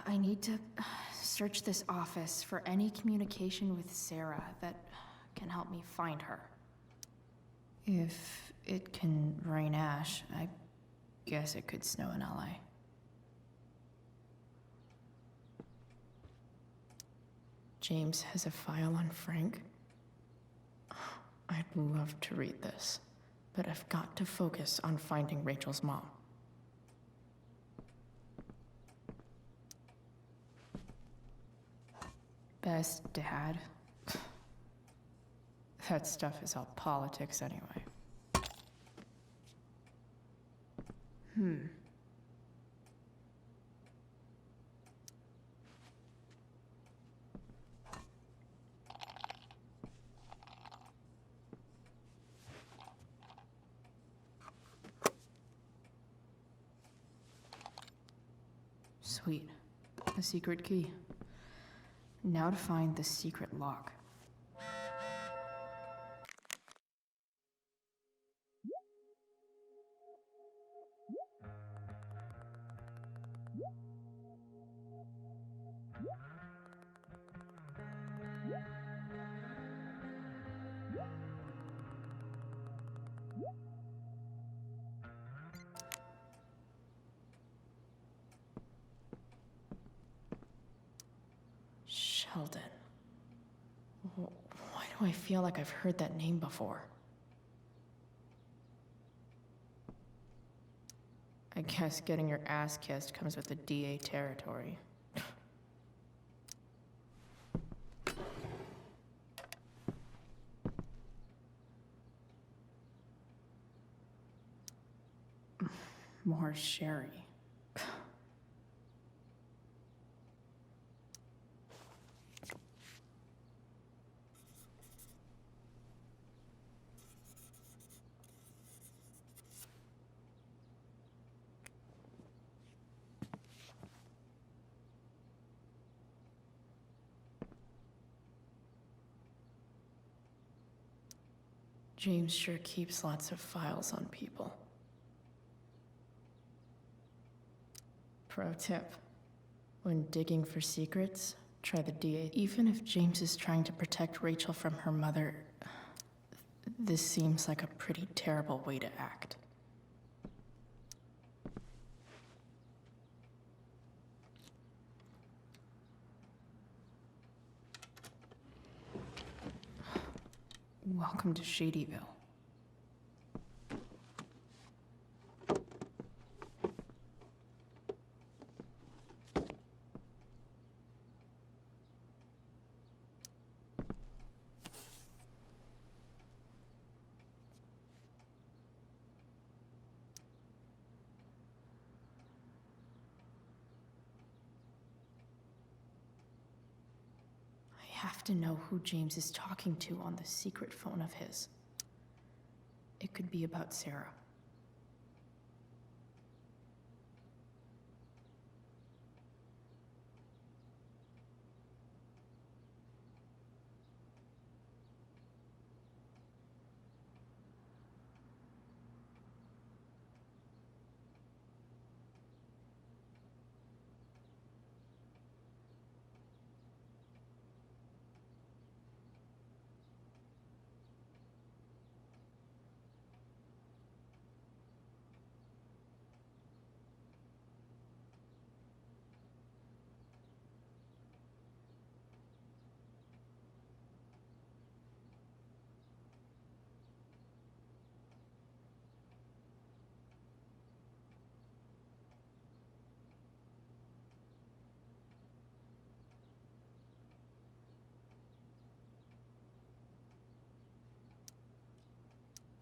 I need to search this office for any communication with Sarah that can help me find her. If it can rain ash, I guess it could snow in LA. James has a file on Frank. I'd love to read this, but I've got to focus on finding Rachel's mom. Best dad. That stuff is all politics anyway. Sweet. A secret key. Now to find the secret lock. Sheldon. Why do I feel like I've heard that name before? I guess getting your ass kissed comes with the DA territory. More sherry. James sure keeps lots of files on people. Pro tip: when digging for secrets, try the DA. Even if James is trying to protect Rachel from her mother, this seems like a pretty terrible way to act. Welcome to Shadyville. I have to know who James is talking to on the secret phone of his. It could be about Sarah.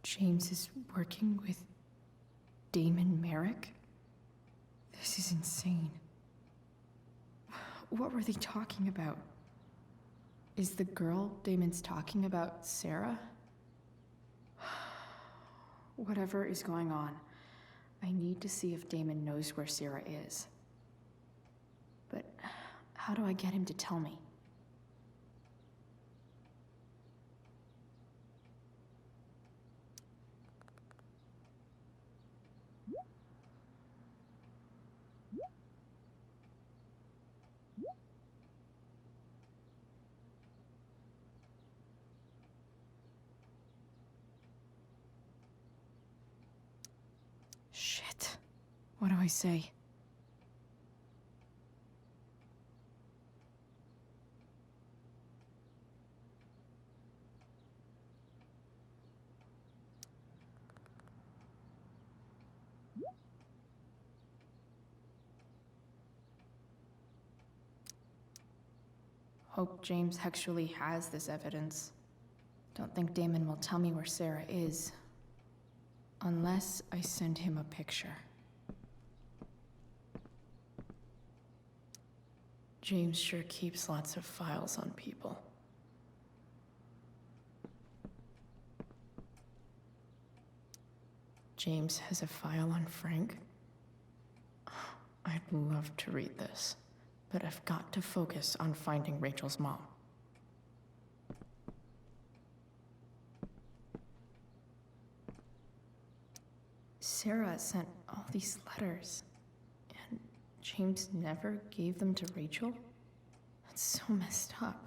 James is working with Damon Merrick? This is insane. What were they talking about? Is the girl Damon's talking about Sarah? Whatever is going on, I need to see if Damon knows where Sarah is. But how do I get him to tell me? What do I say? Hope James actually has this evidence. Don't think Damon will tell me where Sarah is. Unless I send him a picture. James sure keeps lots of files on people. James has a file on Frank? I'd love to read this, but I've got to focus on finding Rachel's mom. Sarah sent all these letters, and James never gave them to Rachel? That's so messed up.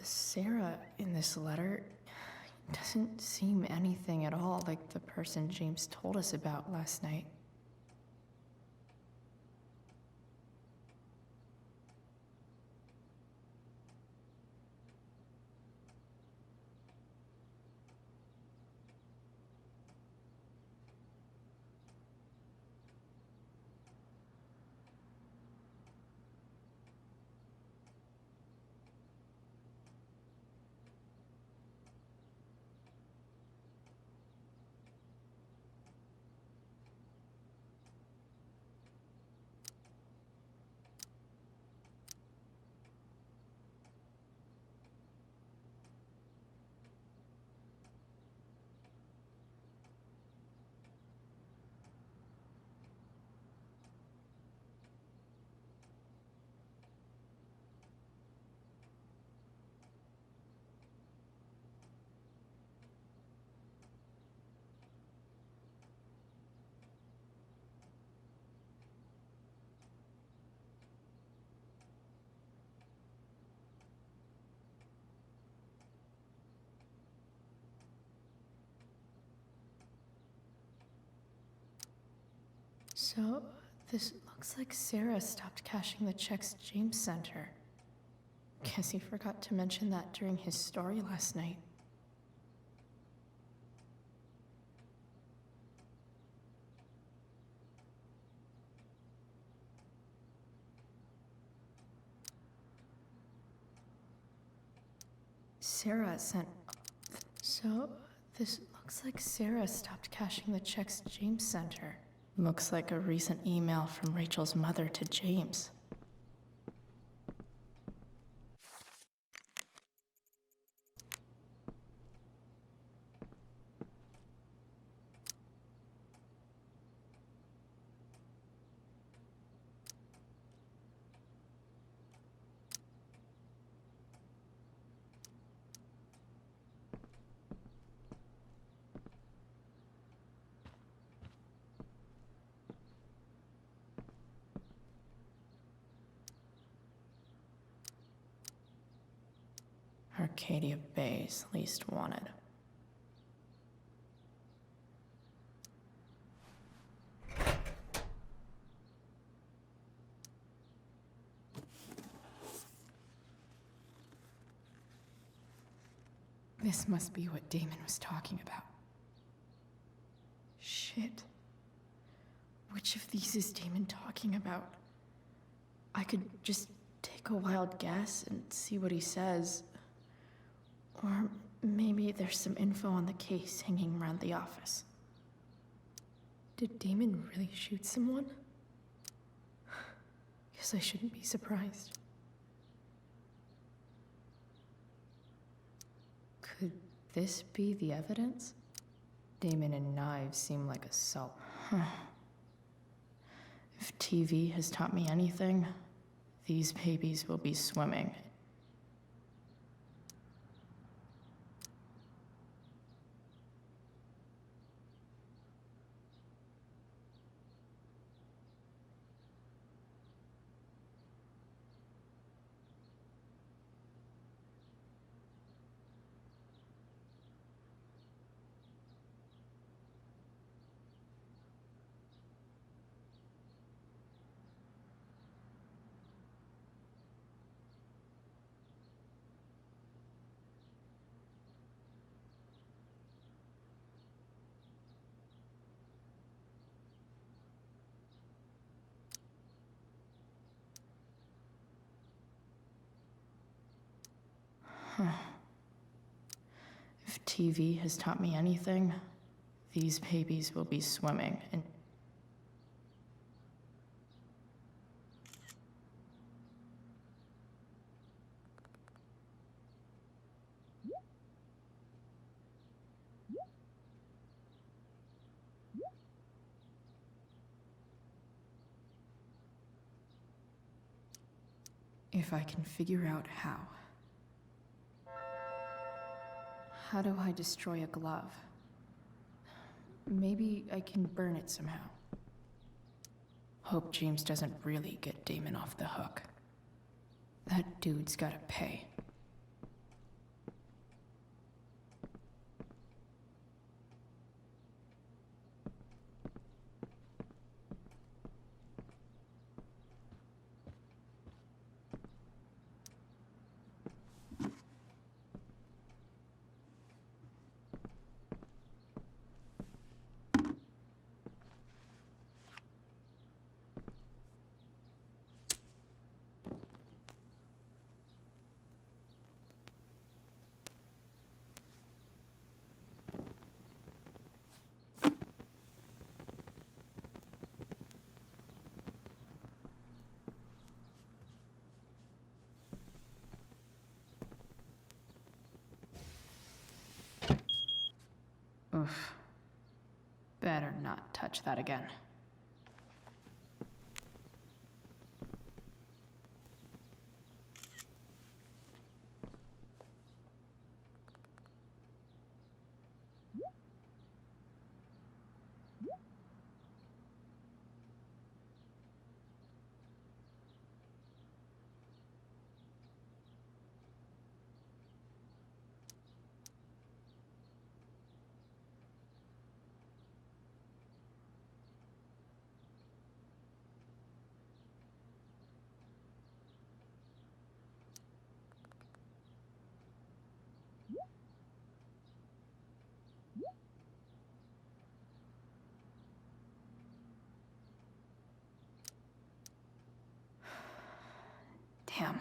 The Sarah in this letter doesn't seem anything at all like the person James told us about last night. So, this looks like Sarah stopped cashing the checks James sent her. Guess he forgot to mention that during his story last night. Sarah sent... So, this looks like Sarah stopped cashing the checks James sent her. Looks like a recent email from Rachel's mother to James. Arcadia Bay's least wanted. This must be what Damon was talking about. Shit. Which of these is Damon talking about? I could just take a wild guess and see what he says. Or maybe there's some info on the case hanging around the office. Did Damon really shoot someone? Guess I shouldn't be surprised. Could this be the evidence? Damon and knives seem like a salt. If TV has taught me anything, these babies will be swimming. If TV has taught me anything, these babies will be swimming in... If I can figure out how. How do I destroy a glove? Maybe I can burn it somehow. Hope James doesn't really get Damon off the hook. That dude's gotta pay. Oof. Better not touch that again. Damn.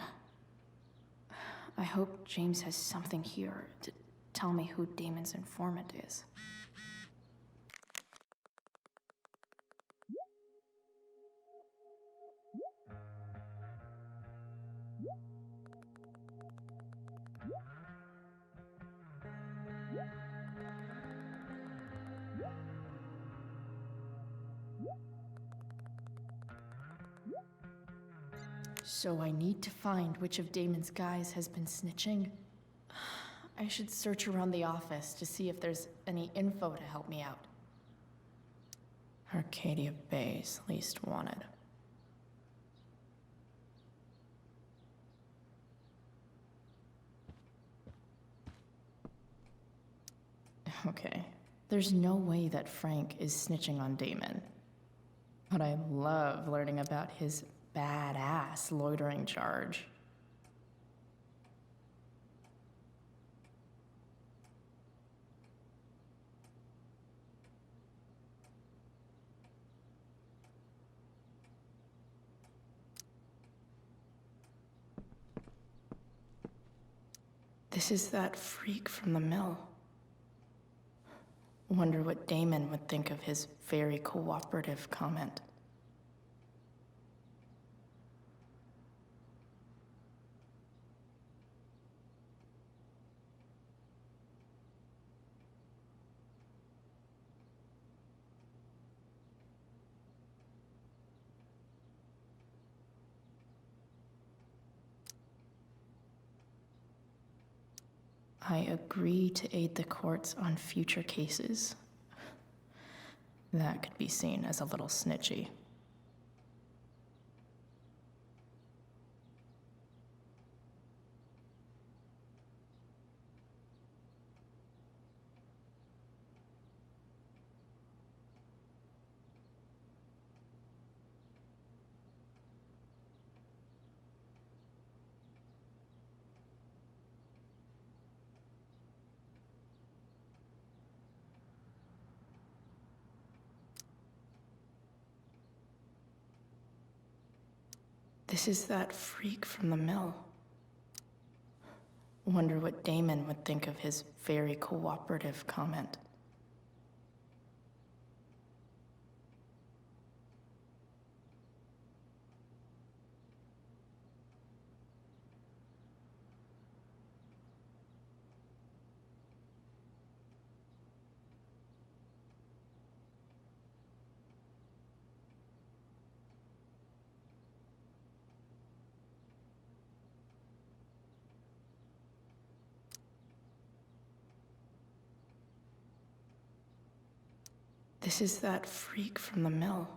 I hope James has something here to tell me who Damon's informant is. So I need to find which of Damon's guys has been snitching. I should search around the office to see if there's any info to help me out. Arcadia Bay's least wanted. Okay, there's no way that Frank is snitching on Damon. But I love learning about his badass loitering charge. This is that freak from the mill. Wonder what Damon would think of his very cooperative comment. I agree to aid the courts on future cases. That could be seen as a little snitchy. This is that freak from the mill. Wonder what Damon would think of his very cooperative comment. This is that freak from the mill.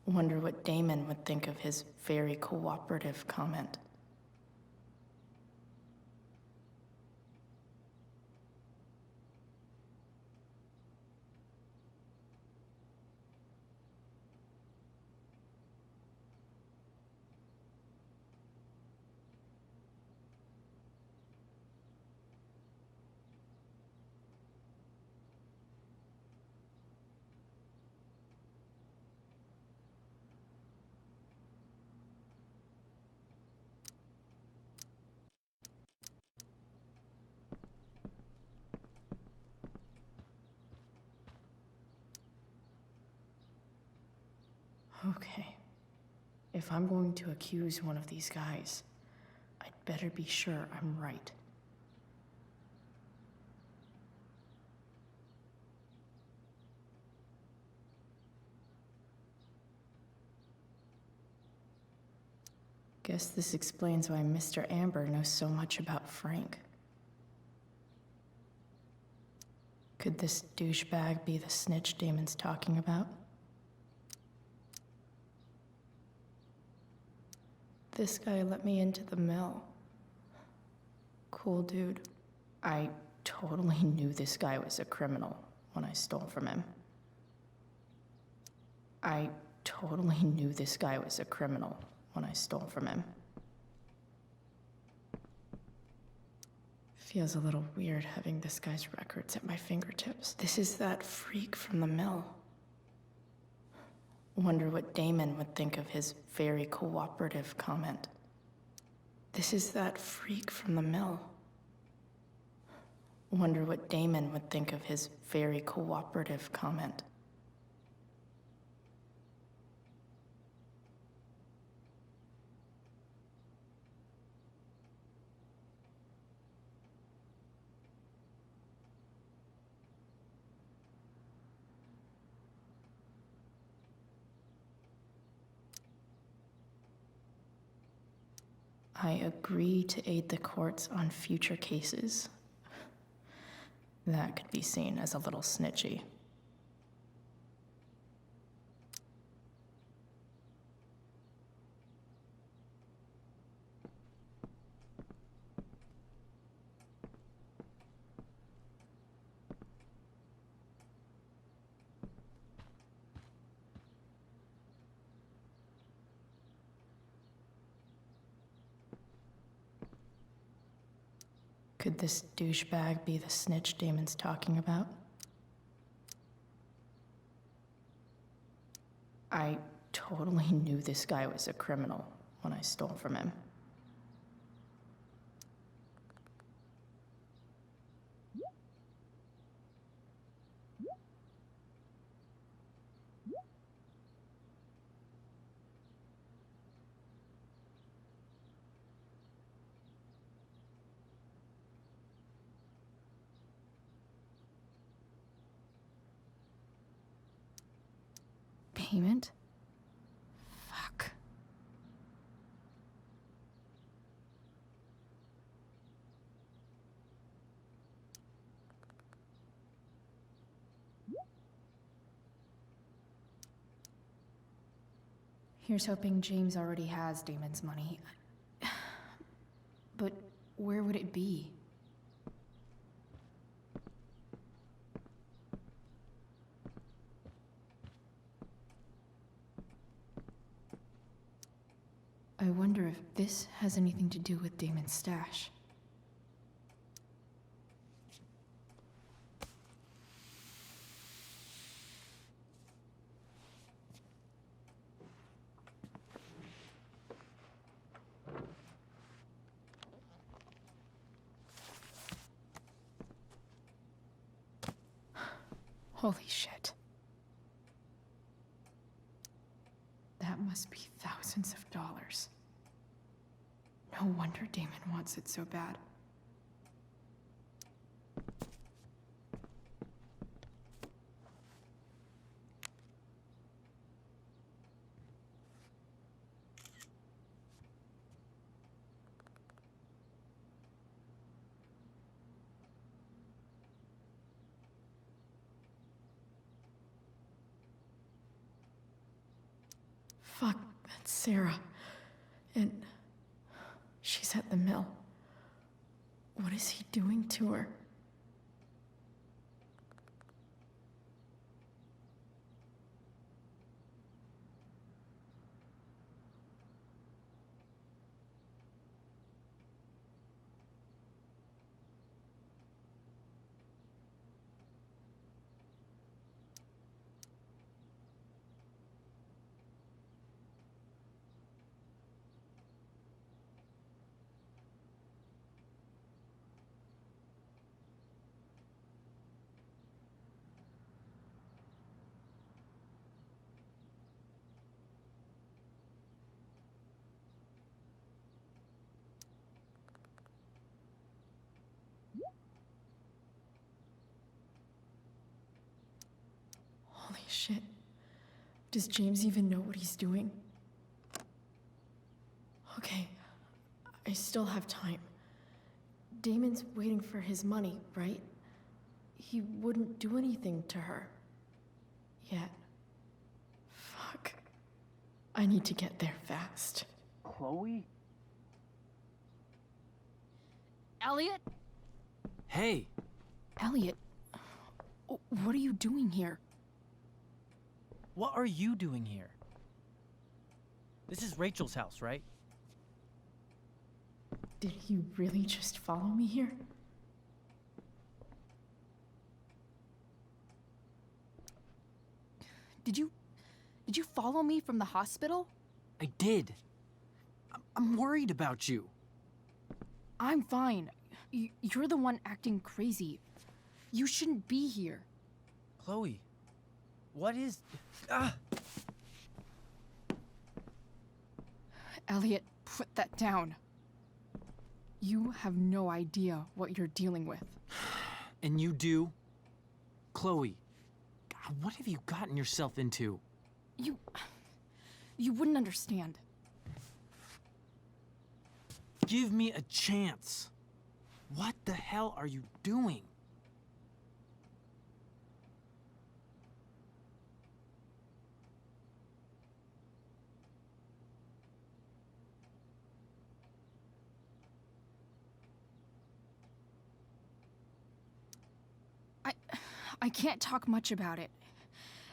Wonder what Damon would think of his very cooperative comment. Okay, if I'm going to accuse one of these guys, I'd better be sure I'm right. Guess this explains why Mr. Amber knows so much about Frank. Could this douchebag be the snitch Damon's talking about? This guy let me into the mill. Cool dude. I totally knew this guy was a criminal when I stole from him. I totally knew this guy was a criminal when I stole from him. Feels a little weird having this guy's records at my fingertips. This is that freak from the mill. Wonder what Damon would think of his very cooperative comment. This is that freak from the mill. Wonder what Damon would think of his very cooperative comment. I agree to aid the courts on future cases. That could be seen as a little snitchy. Could this douchebag be the snitch Damon's talking about? I totally knew this guy was a criminal when I stole from him. Payment? Fuck. Here's hoping James already has Damon's money. But where would it be? I wonder if this has anything to do with Damon's stash. Holy shit. That must be thousands of dollars. No wonder Damon wants it so bad. Fuck, that's Sarah. And she's at the mill. What is he doing to her? Holy shit. Does James even know what he's doing? Okay, I still have time. Damon's waiting for his money, right? He wouldn't do anything to her. Yet. Fuck. I need to get there fast. Chloe? Elliot? Hey! Elliot, what are you doing here? What are you doing here? This is Rachel's house, right? Did you really just follow me here? Did you follow me from the hospital? I did. I'm worried about you. I'm fine. You're the one acting crazy. You shouldn't be here. Chloe, what is... Ah! Elliot, put that down. You have no idea what you're dealing with. And you do? Chloe, God, what have you gotten yourself into? You wouldn't understand. Give me a chance. What the hell are you doing? I can't talk much about it.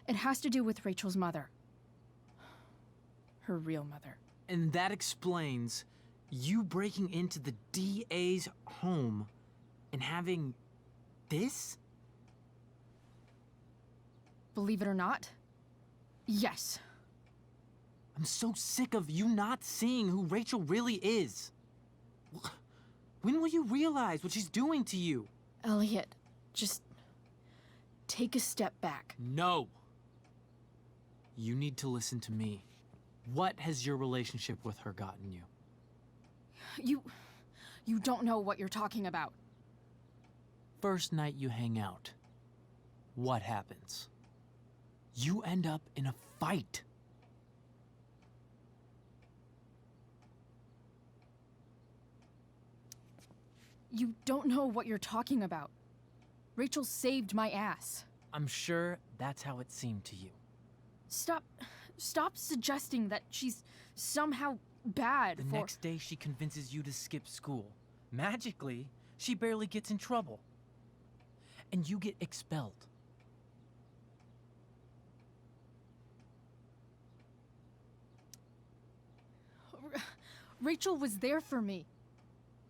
It has to do with Rachel's mother. Her real mother. And that explains you breaking into the DA's home And having this? Believe it or not, yes. I'm so sick of you not seeing who Rachel really is. When will you realize what she's doing to you? Elliot, just take a step back. No. You need to listen to me. What has your relationship with her gotten you? You don't know what you're talking about. First night you hang out, what happens? You end up in a fight. You don't know what you're talking about. Rachel saved my ass. I'm sure that's how it seemed to you. Stop suggesting that she's somehow bad The for— next day she convinces you to skip school. Magically, she barely gets in trouble. And you get expelled. Rachel was there for me.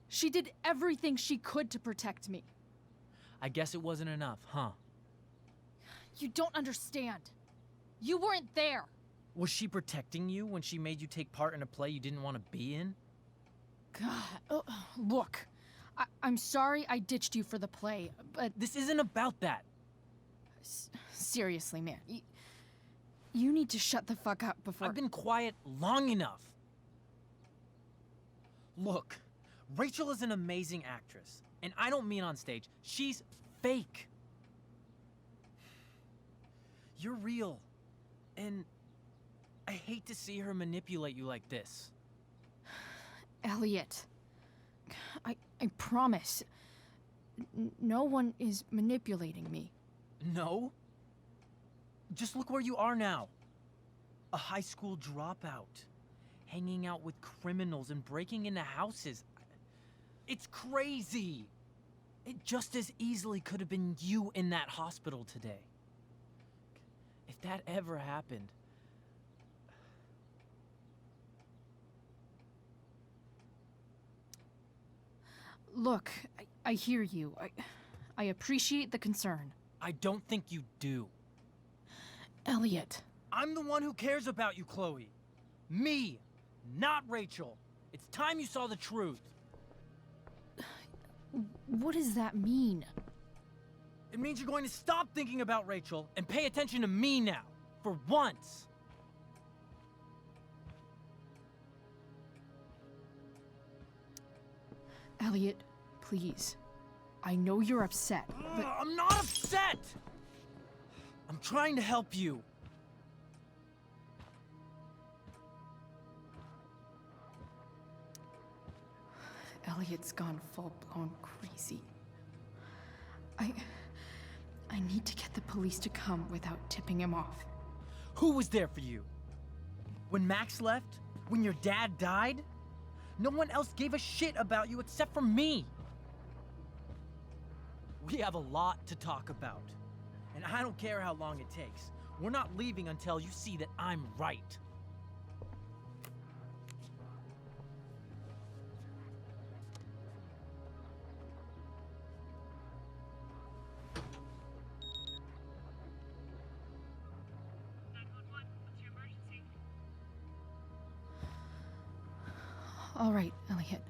She did everything she could to protect me. I guess it wasn't enough, huh? You don't understand. You weren't there. Was she protecting you when she made you take part in a play you didn't want to be in? God, look. I'm sorry I ditched you for the play, but This isn't about that. seriously, man. You need to shut the fuck up before— I've been quiet long enough. Look, Rachel is an amazing actress. And I don't mean on stage. She's fake. You're real. And I hate to see her manipulate you like this. Elliot, I promise. No one is manipulating me. No? Just look where you are now. A high school dropout. Hanging out with criminals and breaking into houses. It's crazy. It just as easily could have been you in that hospital today. If that ever happened. Look, I hear you. I appreciate the concern. I don't think you do. Elliot. I'm the one who cares about you, Chloe. Me, not Rachel. It's time you saw the truth. What does that mean? It means you're going to stop thinking about Rachel and pay attention to me now. For once. Elliot, please. I know you're upset, but I'm not upset! I'm trying to help you. Elliot's gone full-blown crazy. I need to get the police to come without tipping him off. Who was there for you? When Max left? When your dad died? No one else gave a shit about you except for me. We have a lot to talk about. And I don't care how long it takes. We're not leaving until you see that I'm right. All right, Elliot.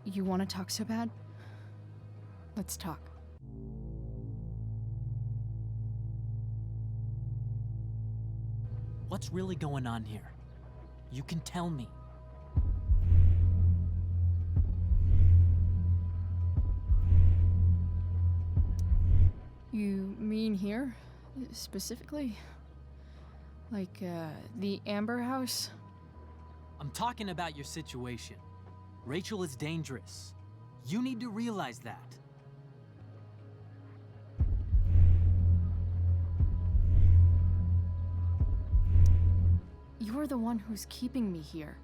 You want to talk so bad? Let's talk. What's really going on here? You can tell me. You mean here? Specifically? Like, the Amber House? I'm talking about your situation. Rachel is dangerous. You need to realize that. You're the one who's keeping me here.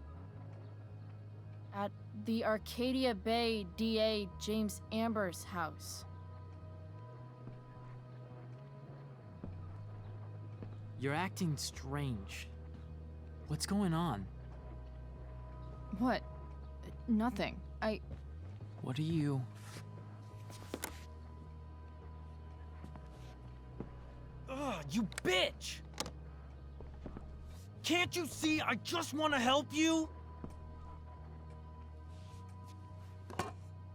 At the Arcadia Bay DA James Amber's house. You're acting strange. What's going on? What? Nothing. What are you... Ugh, you bitch! Can't you see I just want to help you?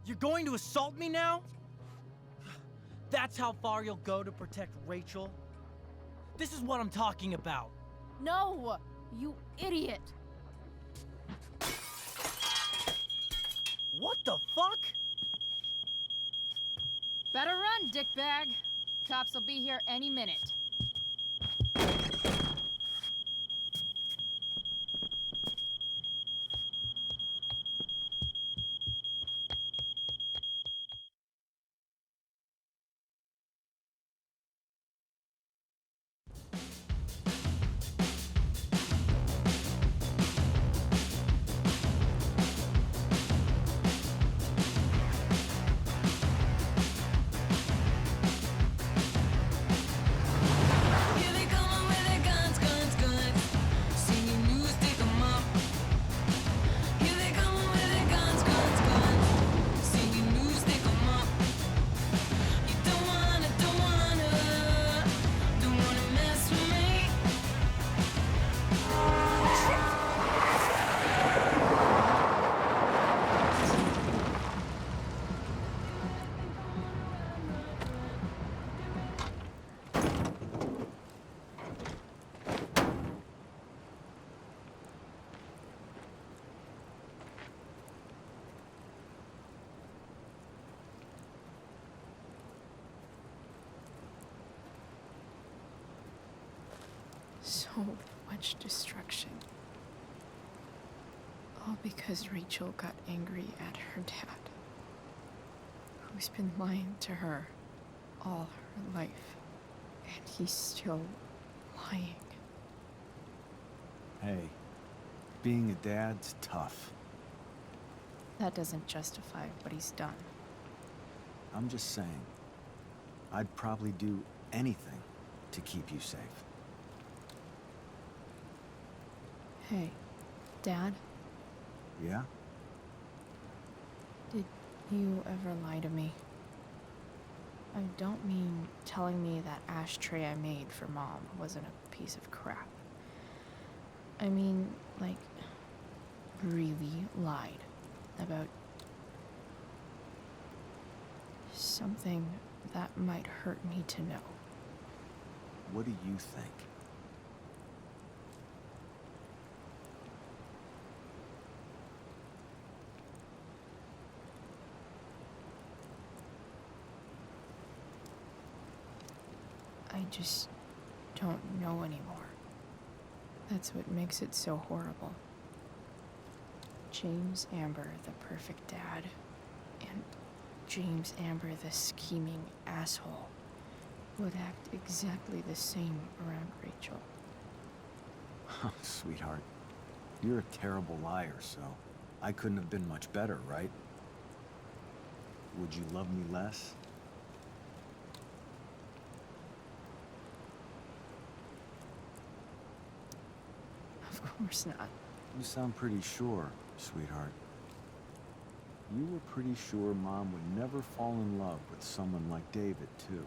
You're going to assault me now? That's how far you'll go to protect Rachel? This is what I'm talking about. No! You idiot! What the fuck? Better run, dickbag. Cops will be here any minute. Here they come with their guns, guns, guns. Singing news, take 'em up. Here they come with their guns, guns, guns. Singing news, take 'em up. You don't wanna mess with me. So much destruction. All because Rachel got angry at her dad, who's been lying to her all her life. And he's still lying. Hey, being a dad's tough. That doesn't justify what he's done. I'm just saying, I'd probably do anything to keep you safe. Hey, Dad, Yeah? did you ever lie to me? I don't mean telling me that ashtray I made for Mom wasn't a piece of crap. I mean, like, really lied about something that might hurt me to know. What do you think? I just don't know anymore. That's what makes it so horrible. James Amber, the perfect dad, and James Amber, the scheming asshole, would act exactly the same around Rachel. Sweetheart, you're a terrible liar, so I couldn't have been much better, right? Would you love me less? Of course not. You sound pretty sure, sweetheart. You were pretty sure Mom would never fall in love with someone like David, too.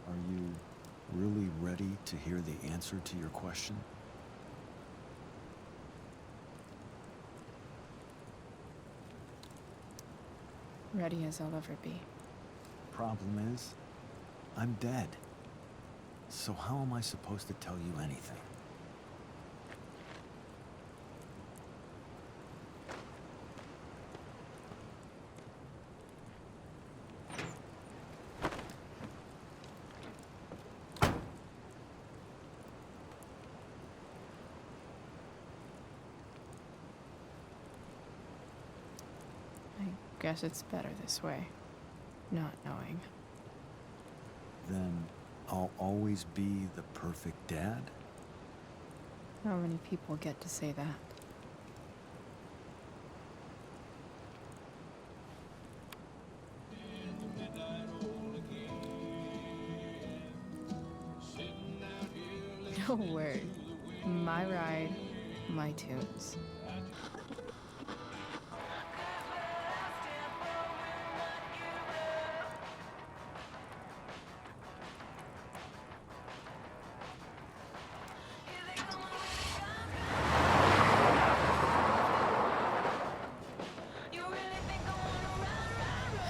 Are you really ready to hear the answer to your question? Ready as I'll ever be. Problem is, I'm dead. So how am I supposed to tell you anything? I guess it's better this way, not knowing. Then I'll always be the perfect dad? How many people get to say that? No word. My ride, my tunes.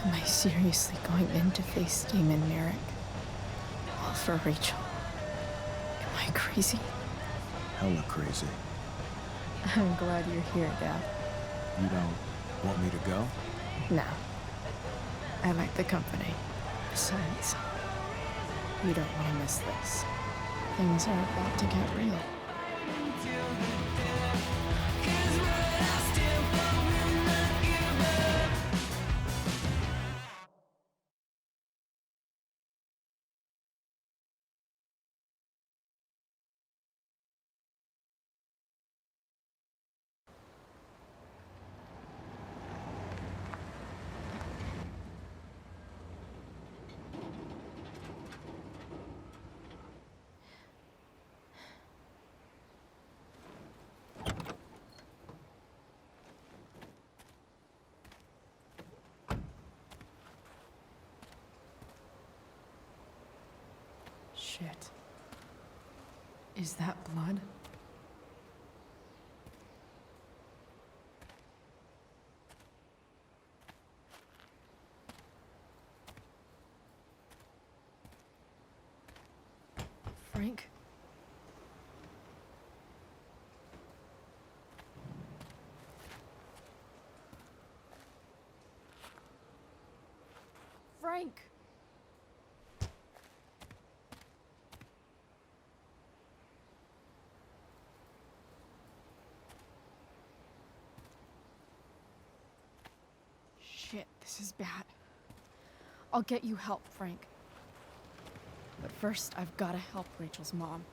Am I seriously going in to face Damon Merrick? All for Rachel? Am I crazy? Hella crazy. I'm glad you're here, Dad. You don't want me to go? No. I like the company. Besides, you don't want to miss this. Things are about to get real. Shit. Is that blood? Frank? Frank! Shit, this is bad. I'll get you help, Frank. But first, I've gotta help Rachel's mom.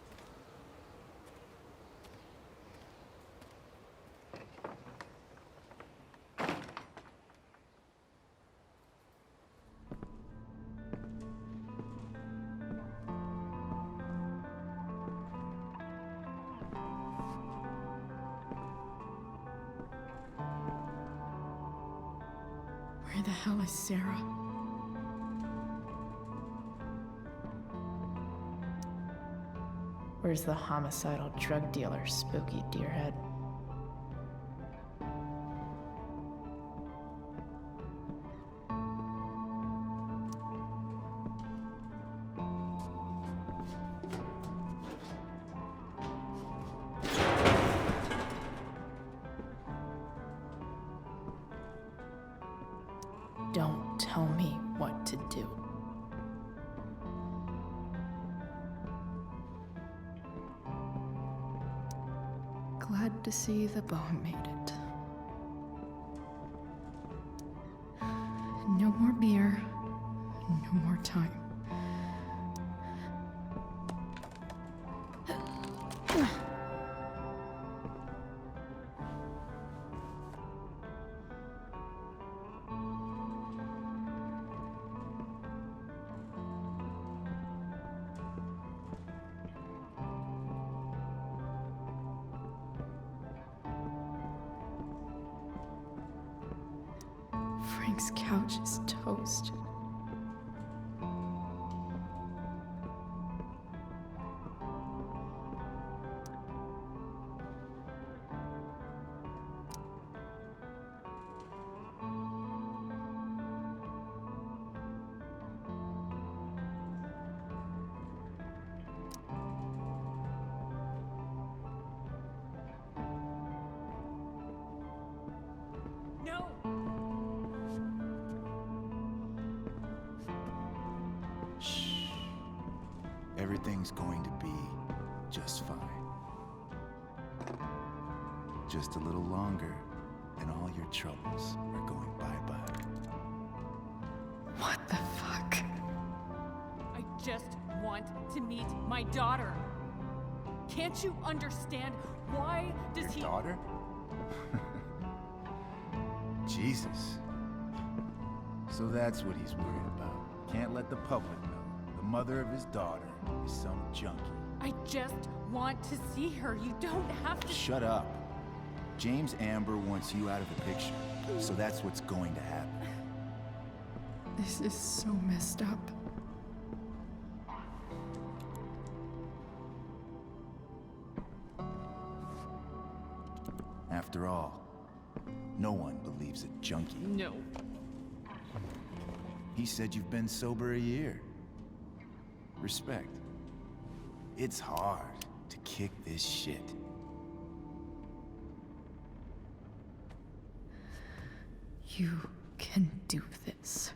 Where the hell is Sarah? Where's the homicidal drug dealer, Spooky Deerhead? Don't tell me what to do. Glad to see the bone made it. No more beer, no more time. Frank's couch is toast. No! Shh. Everything's going to be just fine. Just a little longer, and all your troubles are going bye-bye. What the fuck? I just want to meet my daughter. Can't you understand? Why does Your he... daughter? Jesus. So that's what he's worried about. Can't let the public know. The mother of his daughter is some junkie. I just want to see her. You don't have to... Shut up. James Amber wants you out of the picture, so that's what's going to happen. This is so messed up. After all, no one believes a junkie. No. He said you've been sober a year. Respect. It's hard to kick this shit. You can do this.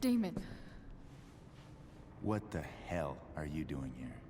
Damon, What the hell are you doing here?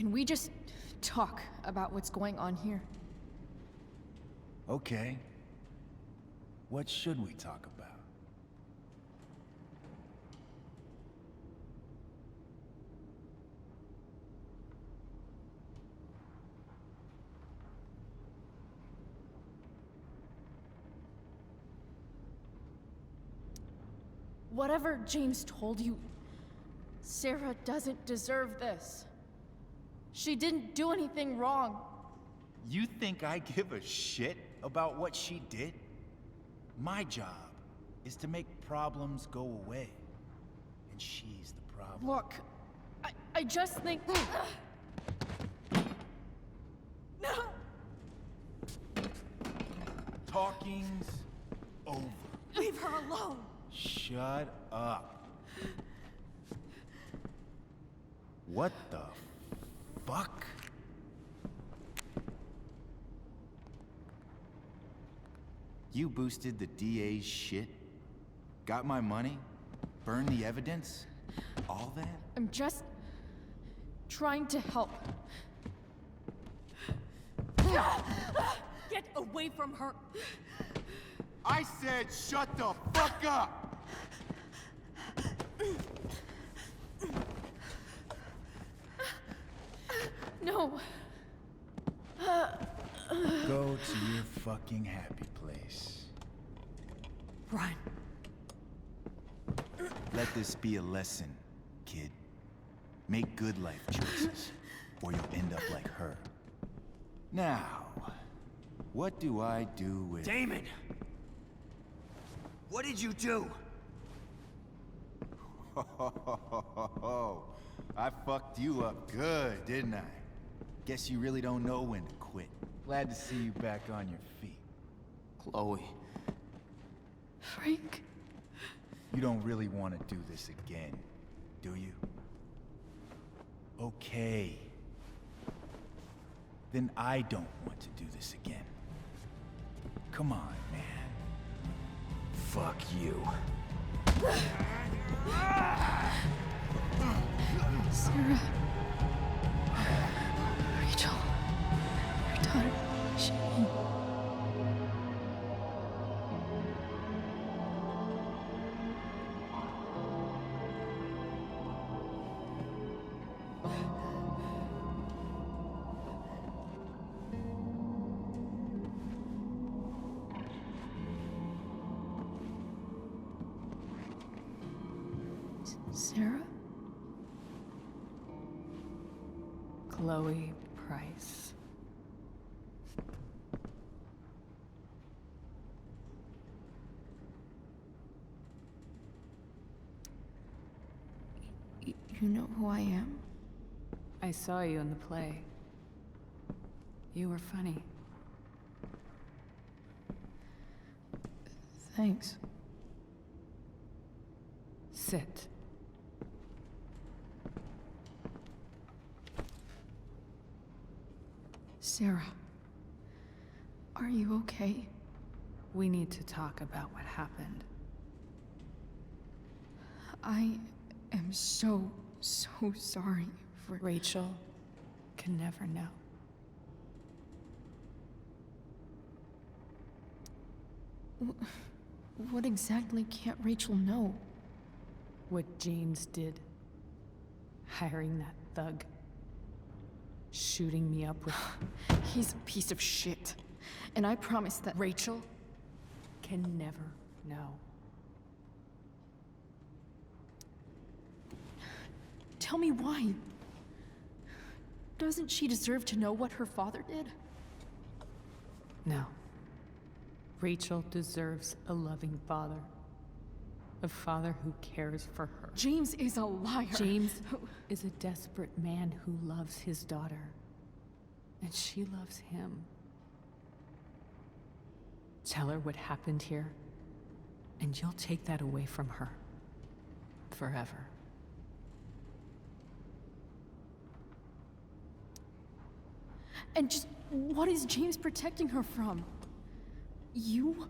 can we just talk about what's going on here? Okay. What should we talk about? Whatever James told you, Sarah doesn't deserve this. She didn't do anything wrong. You think I give a shit about what she did? My job is to make problems go away. And she's the problem. Look, I just think... No! Talking's over. Leave her alone! Shut up. What the fuck? You boosted the DA's shit? Got my money? Burned the evidence? All that? I'm just trying to help. Get away from her! I said shut the fuck up! No. Go to your fucking happy place. Run. Let this be a lesson, kid. Make good life choices, or you'll end up like her. Now, what do I do with... Damon! What did you do? I fucked you up good, didn't I? Guess you really don't know when to quit. Glad to see you back on your feet. Chloe. Frank? You don't really want to do this again, do you? Okay. Then I don't want to do this again. Come on, man. Fuck you. Sarah. Rachel. Your daughter. She... Sarah? Chloe Price. You know who I am? I saw you in the play. You were funny. Thanks. Sit. Sarah. Are you okay? We need to talk about what happened. I am so sorry for... Rachel can never know. What exactly can't Rachel know? What James did. Hiring that thug. Shooting me up with... He's a piece of shit. And I promise that... Rachel can never know. Tell me why. Doesn't she deserve to know what her father did? No. Rachel deserves a loving father. A father who cares for her. James is a liar. James is a desperate man who loves his daughter. And she loves him. Tell her what happened here, and you'll take that away from her. Forever. And just what is James protecting her from? You?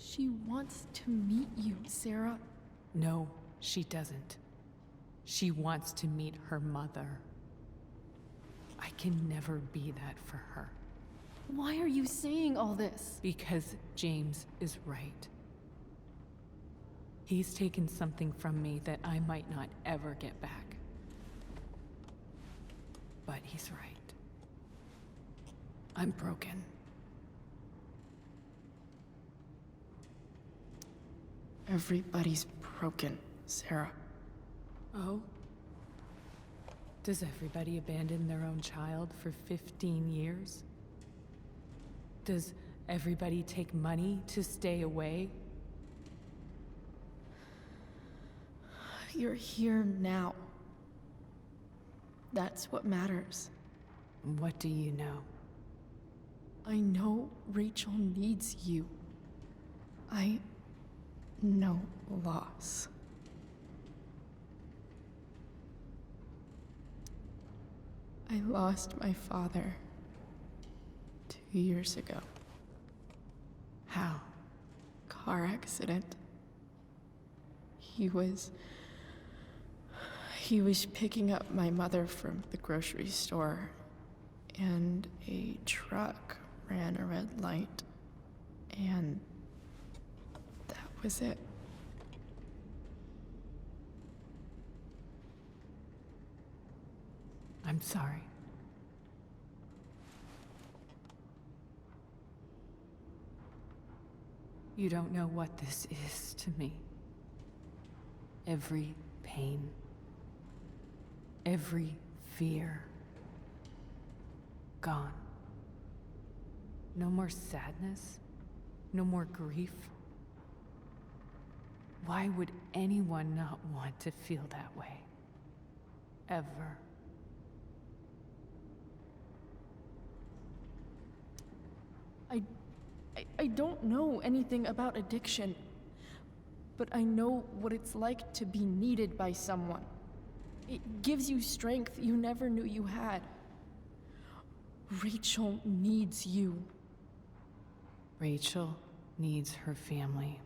She wants to meet you, Sarah. No, she doesn't. She wants to meet her mother. I can never be that for her. Why are you saying all this? Because James is right. He's taken something from me that I might not ever get back. But he's right. I'm broken. Everybody's broken, Sarah. Oh? Does everybody abandon their own child for 15 years? Does everybody take money to stay away? You're here now. That's what matters. What do you know? I know Rachel needs you. I know loss. I lost my father 2 years ago. How? Car accident. He was picking up my mother from the grocery store, and a truck ran a red light, and that was it. I'm sorry. You don't know what this is to me. Every pain, every fear, gone. No more sadness, no more grief. Why would anyone not want to feel that way? Ever. I don't know anything about addiction, but I know what it's like to be needed by someone. It gives you strength you never knew you had. Rachel needs you. Rachel needs her family.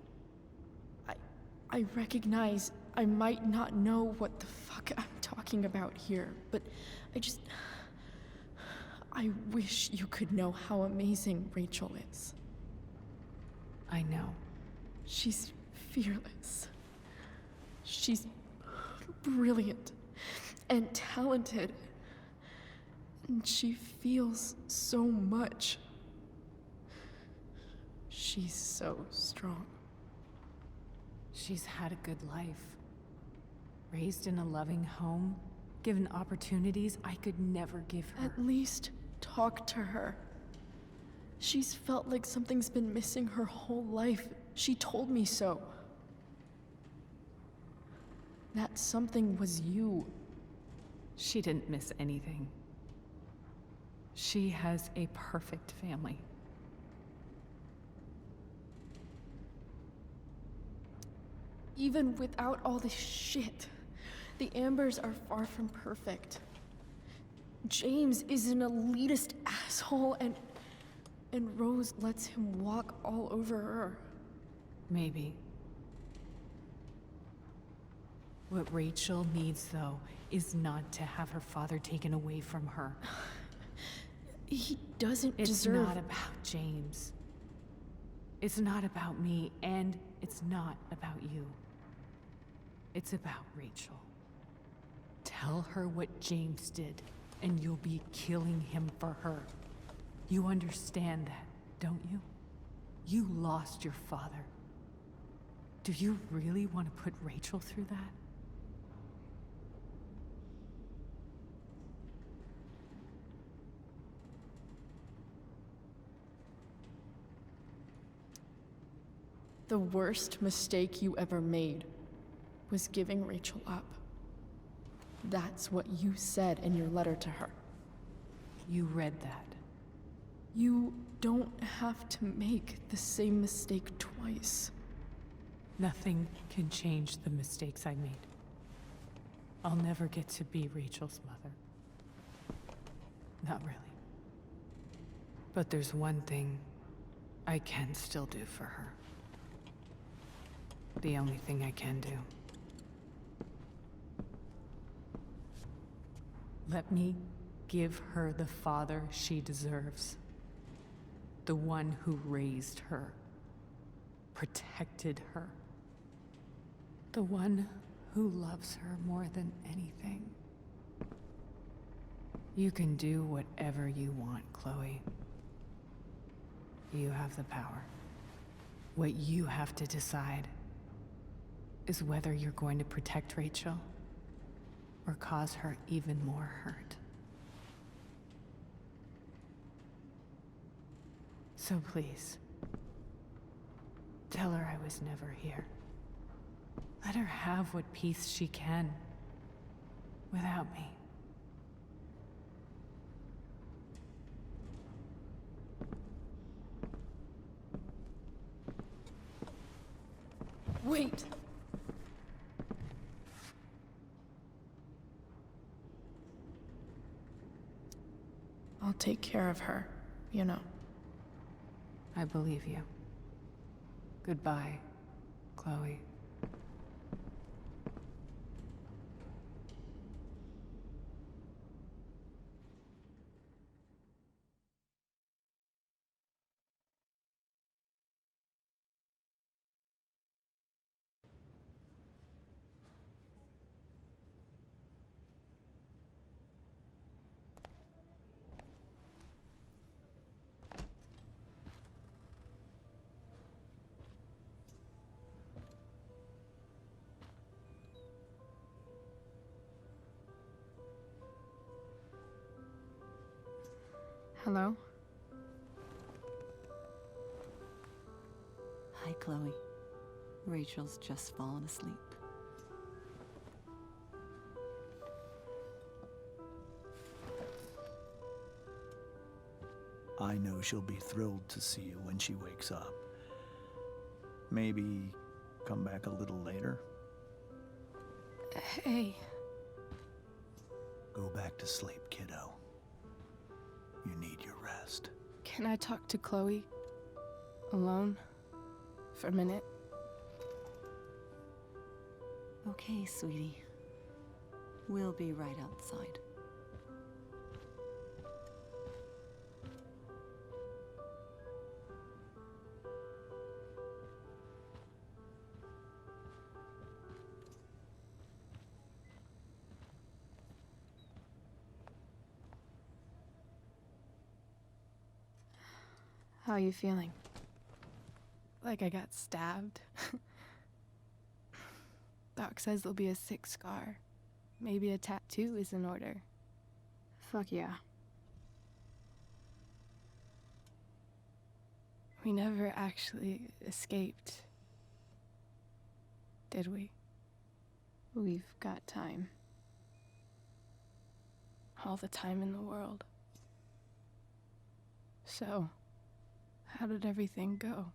I recognize I might not know what the fuck I'm talking about here, but I wish you could know how amazing Rachel is. I know. She's fearless. She's brilliant and talented. And she feels so much. She's so strong. She's had a good life. Raised in a loving home, given opportunities I could never give her. At least talk to her. She's felt like something's been missing her whole life. She told me so. That something was you. She didn't miss anything. She has a perfect family. Even without all this shit, the Ambers are far from perfect. James is an elitist asshole, and And Rose lets him walk all over her. Maybe. What Rachel needs, though, is not to have her father taken away from her. He doesn't It's deserve... not about James. It's not about me, and it's not about you. It's about Rachel. Tell her what James did, and you'll be killing him for her. You understand that, don't you? You lost your father. Do you really want to put Rachel through that? The worst mistake you ever made was giving Rachel up. That's what you said in your letter to her. You read that. You don't have to make the same mistake twice. Nothing can change the mistakes I made. I'll never get to be Rachel's mother. Not really. But there's one thing I can still do for her. The only thing I can do. Let me give her the father she deserves. The one who raised her, protected her. The one who loves her more than anything. You can do whatever you want, Chloe. You have the power. What you have to decide is whether you're going to protect Rachel or cause her even more hurt. So please, tell her I was never here. Let her have what peace she can without me. Wait! I'll take care of her, you know. I believe you. Goodbye, Chloe. Hello? Hi, Chloe. Rachel's just fallen asleep. I know she'll be thrilled to see you when she wakes up. Maybe come back a little later. Hey. Go back to sleep, kiddo. You need your rest. Can I talk to Chloe? Alone? For a minute? Okay, sweetie. We'll be right outside. How are you feeling? Like I got stabbed? Doc says there'll be a sick scar. Maybe a tattoo is in order. Fuck yeah. We never actually escaped, did we? We've got time. All the time in the world. So, how did everything go?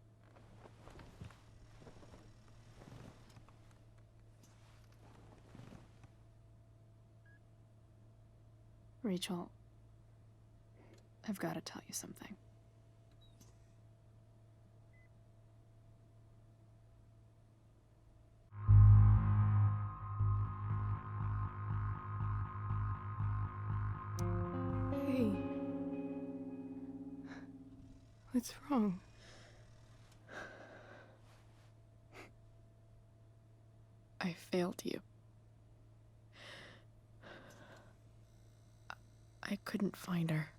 Rachel, I've got to tell you something. What's wrong? I failed you. I couldn't find her.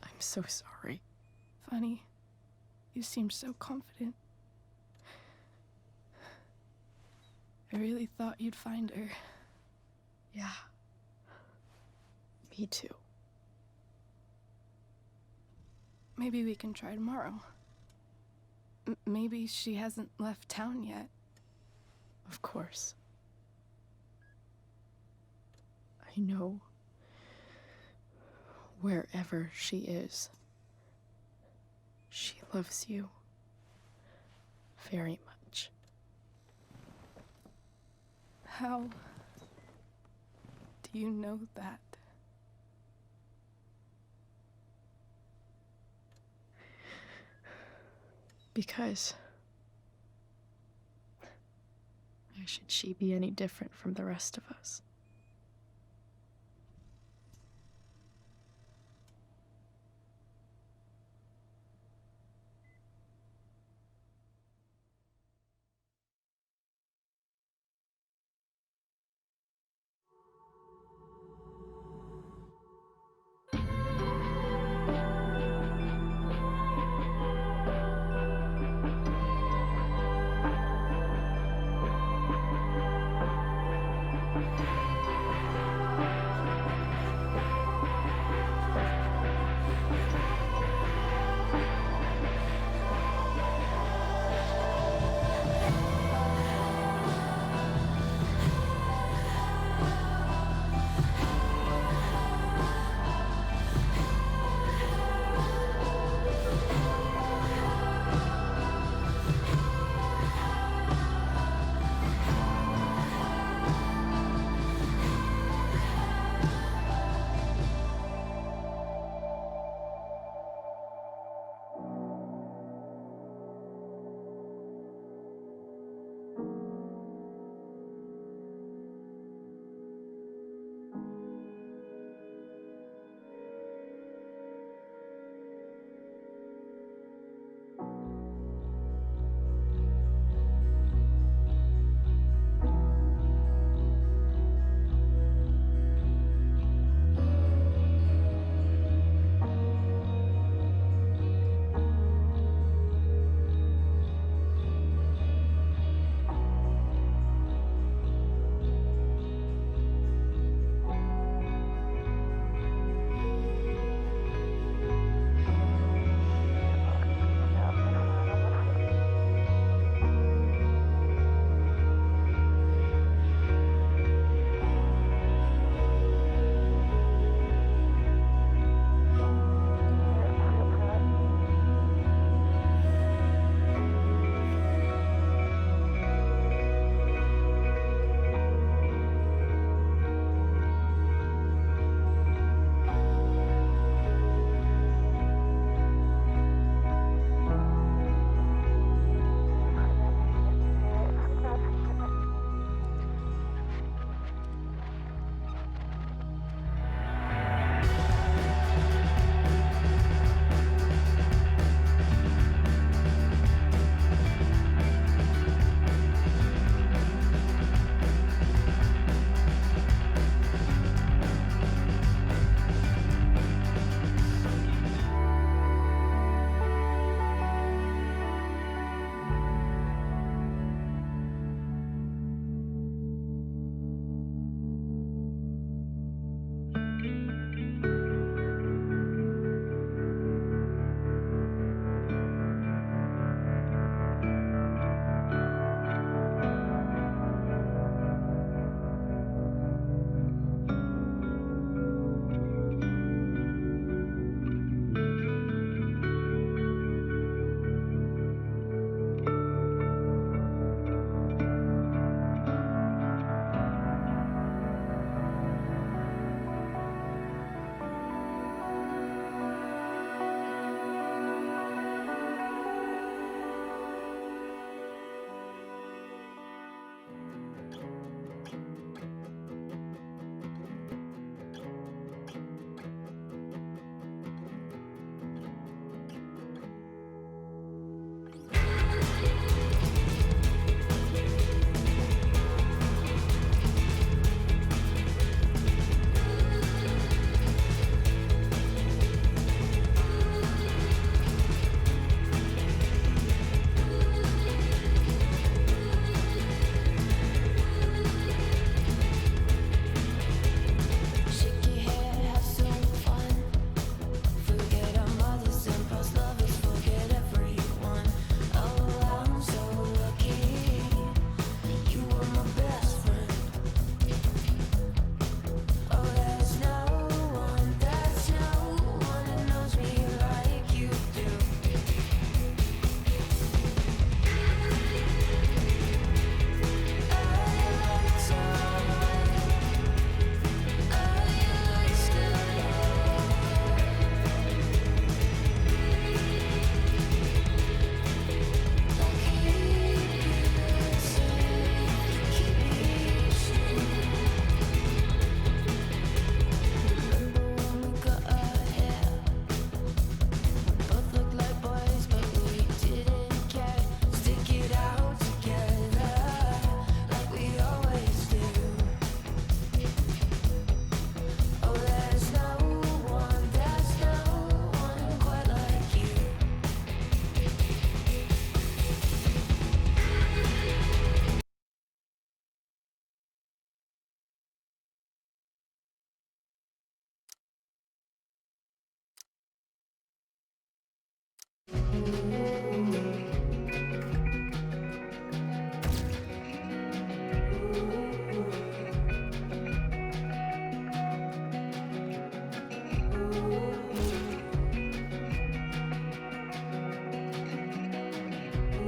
I'm so sorry. Funny. You seemed so confident. I really thought you'd find her. Yeah. Me too. Maybe we can try tomorrow. Maybe she hasn't left town yet. Of course. I know wherever she is, she loves you very much. How do you know that? Because why should she be any different from the rest of us?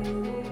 you.